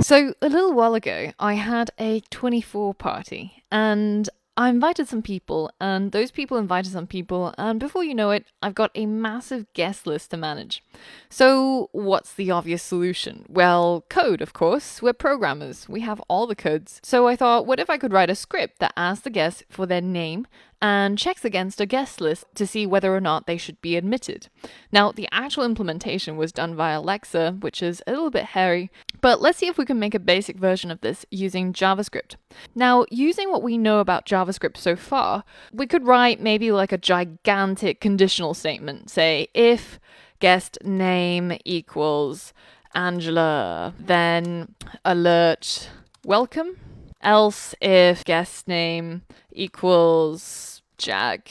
So a little while ago, I had a 24 party and I invited some people, and those people invited some people, and before you know it, I've got a massive guest list to manage. So, what's the obvious solution? Well, code, of course. We're programmers, we have all the codes. So, I thought, what if I could write a script that asks the guests for their name and checks against a guest list to see whether or not they should be admitted? Now, the actual implementation was done via Alexa, which is a little bit hairy, but let's see if we can make a basic version of this using JavaScript. Now, using what we know about JavaScript so far, we could write maybe like a gigantic conditional statement. Say, if guest name equals Angela, then alert welcome. Else, if guest name equals Jack,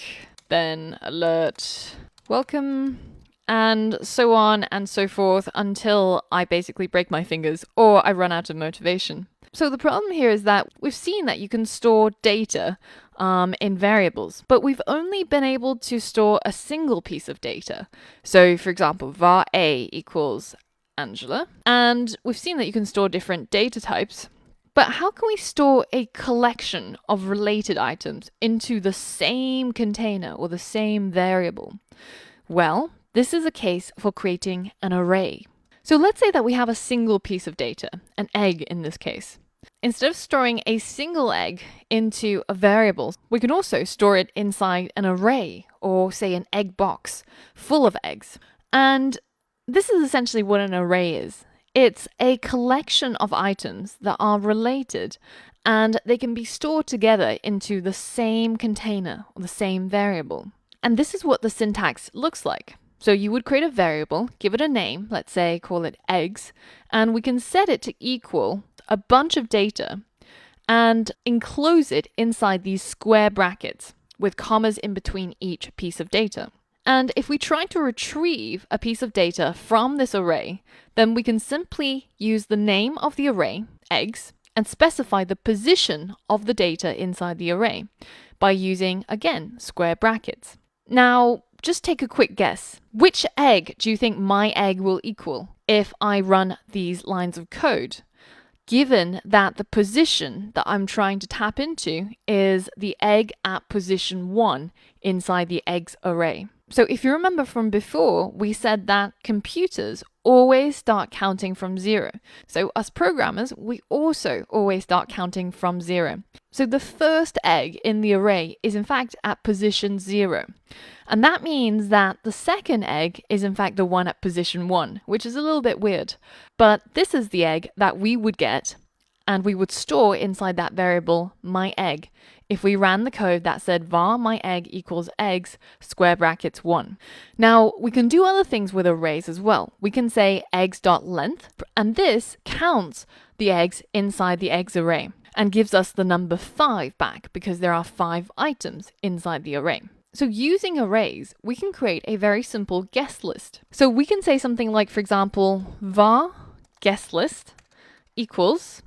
then alert welcome. And so on and so forth until I basically break my fingers or I run out of motivation. So the problem here is that we've seen that you can store data in variables, but we've only been able to store a single piece of data. So for example, var a equals Angela, and we've seen that you can store different data types. But how can we store a collection of related items into the same container or the same variable? Well, this is a case for creating an array. So let's say that we have a single piece of data, an egg in this case. Instead of storing a single egg into a variable, we can also store it inside an array, or say an egg box full of eggs. And this is essentially what an array is. It's a collection of items that are related, and they can be stored together into the same container or the same variable. And this is what the syntax looks like. So you would create a variable, give it a name, let's say call it eggs, and we can set it to equal a bunch of data and enclose it inside these square brackets with commas in between each piece of data. And if we try to retrieve a piece of data from this array, then we can simply use the name of the array, eggs, and specify the position of the data inside the array by using, again, square brackets. Now, just take a quick guess. Which egg do you think my egg will equal if I run these lines of code? Given that the position that I'm trying to tap into is the egg at position 1 inside the eggs array. So if you remember from before, we said that computers always start counting from 0. So us programmers, we also always start counting from 0. So the first egg in the array is in fact at position 0. And that means that the second egg is in fact the one at position 1, which is a little bit weird. But this is the egg that we would get and we would store inside that variable my egg if we ran the code that said var my egg equals eggs square brackets 1. Now we can do other things with arrays as well. We can say eggs.length, and this counts the eggs inside the eggs array and gives us the number 5 back because there are 5 items inside the array. So using arrays, we can create a very simple guest list. So we can say something like, for example, var guest list equals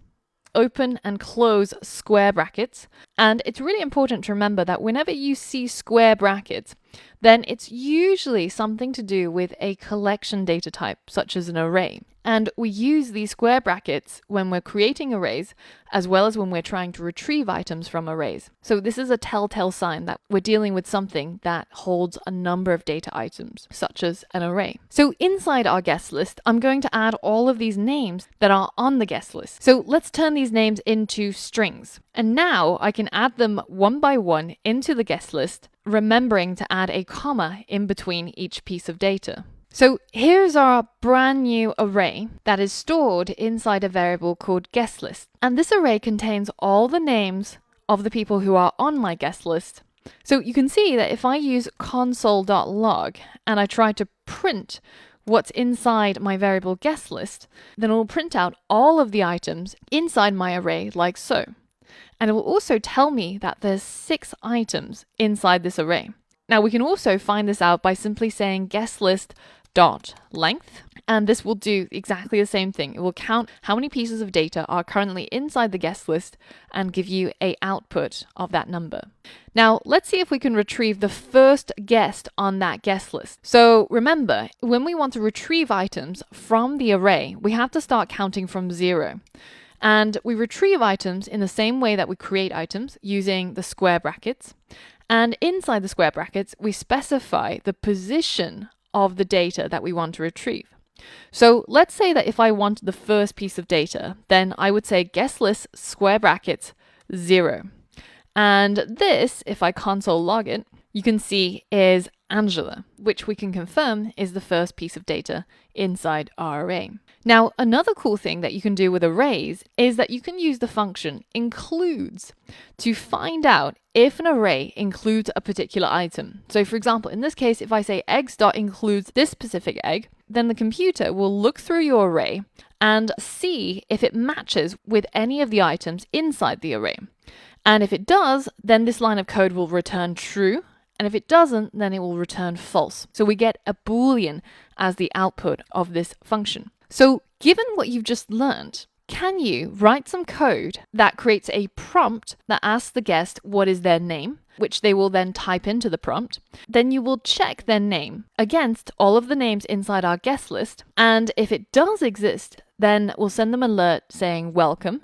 open and close square brackets. And it's really important to remember that whenever you see square brackets, then it's usually something to do with a collection data type, such as an array. And we use these square brackets when we're creating arrays, as well as when we're trying to retrieve items from arrays. So this is a telltale sign that we're dealing with something that holds a number of data items, such as an array. So inside our guest list, I'm going to add all of these names that are on the guest list. So let's turn these names into strings. And now I can add them one by one into the guest list, remembering to add a comma in between each piece of data. So here's our brand new array that is stored inside a variable called guest list. And this array contains all the names of the people who are on my guest list. So you can see that if I use console.log and I try to print what's inside my variable guest list, then it will print out all of the items inside my array like so. And it will also tell me that there's 6 items inside this array. Now we can also find this out by simply saying guest list dot length, And this will do exactly the same thing. It will count how many pieces of data are currently inside the guest list and give you an output of that number. Now, let's see if we can retrieve the first guest on that guest list. So remember, when we want to retrieve items from the array, we have to start counting from 0. And we retrieve items in the same way that we create items, using the square brackets. And inside the square brackets, we specify the position of the data that we want to retrieve. So let's say that if I wanted the first piece of data, then I would say guest list square brackets 0. And this, if I console log it, you can see is Angela, which we can confirm is the first piece of data inside our array. Now, another cool thing that you can do with arrays is that you can use the function includes to find out if an array includes a particular item. So for example, in this case, if I say eggs.includes this specific egg, then the computer will look through your array and see if it matches with any of the items inside the array. And if it does, then this line of code will return true. And if it doesn't, then it will return false. So we get a Boolean as the output of this function. So given what you've just learned, can you write some code that creates a prompt that asks the guest what is their name, which they will then type into the prompt? Then you will check their name against all of the names inside our guest list. And if it does exist, then we'll send them an alert saying welcome.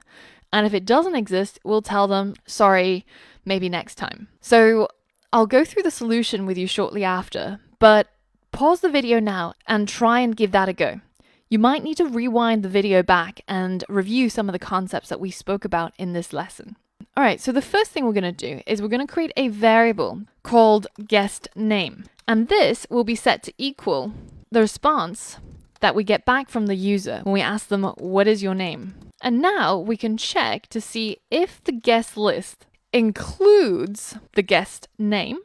And if it doesn't exist, we'll tell them, sorry, maybe next time. So I'll go through the solution with you shortly after, but pause the video now and try and give that a go. You might need to rewind the video back and review some of the concepts that we spoke about in this lesson. All right, so the first thing we're going to do is we're going to create a variable called guest name. And this will be set to equal the response that we get back from the user when we ask them, what is your name? And now we can check to see if the guest list includes the guest name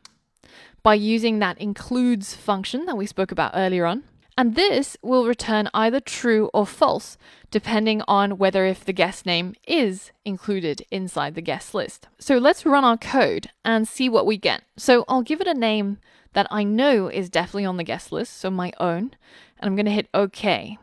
by using that includes function that we spoke about earlier on. And this will return either true or false, depending on whether if the guest name is included inside the guest list. So let's run our code and see what we get. So I'll give it a name that I know is definitely on the guest list, so my own, and I'm going to hit OK.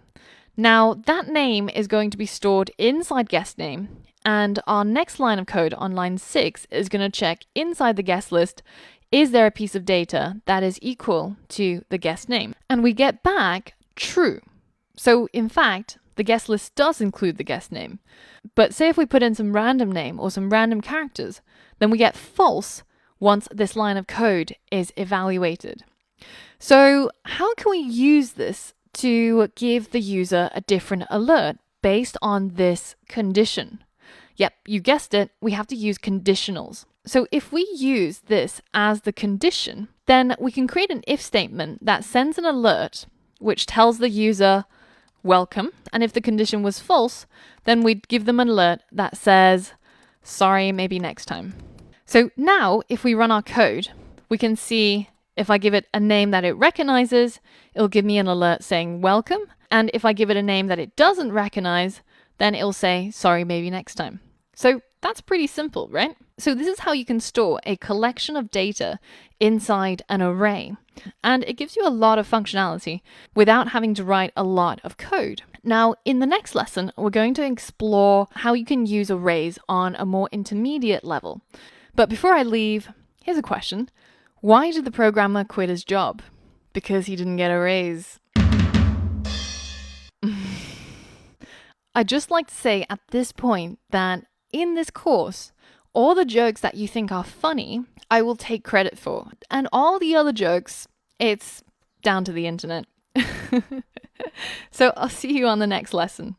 Now that name is going to be stored inside guest name, and our next line of code on line 6 is going to check inside the guest list, is there a piece of data that is equal to the guest name? And we get back true. So in fact, the guest list does include the guest name. But say if we put in some random name or some random characters, then we get false once this line of code is evaluated. So how can we use this to give the user a different alert based on this condition? Yep, you guessed it, we have to use conditionals. So if we use this as the condition, then we can create an if statement that sends an alert which tells the user welcome. And if the condition was false, then we'd give them an alert that says, sorry, maybe next time. So now if we run our code, we can see if I give it a name that it recognizes, it'll give me an alert saying welcome. And if I give it a name that it doesn't recognize, then it'll say, sorry, maybe next time. So that's pretty simple, right? So this is how you can store a collection of data inside an array. And it gives you a lot of functionality without having to write a lot of code. Now, in the next lesson, we're going to explore how you can use arrays on a more intermediate level. But before I leave, here's a question. Why did the programmer quit his job? Because he didn't get a raise. I'd just like to say at this point that in this course, all the jokes that you think are funny, I will take credit for. And all the other jokes, it's down to the internet. So I'll see you on the next lesson.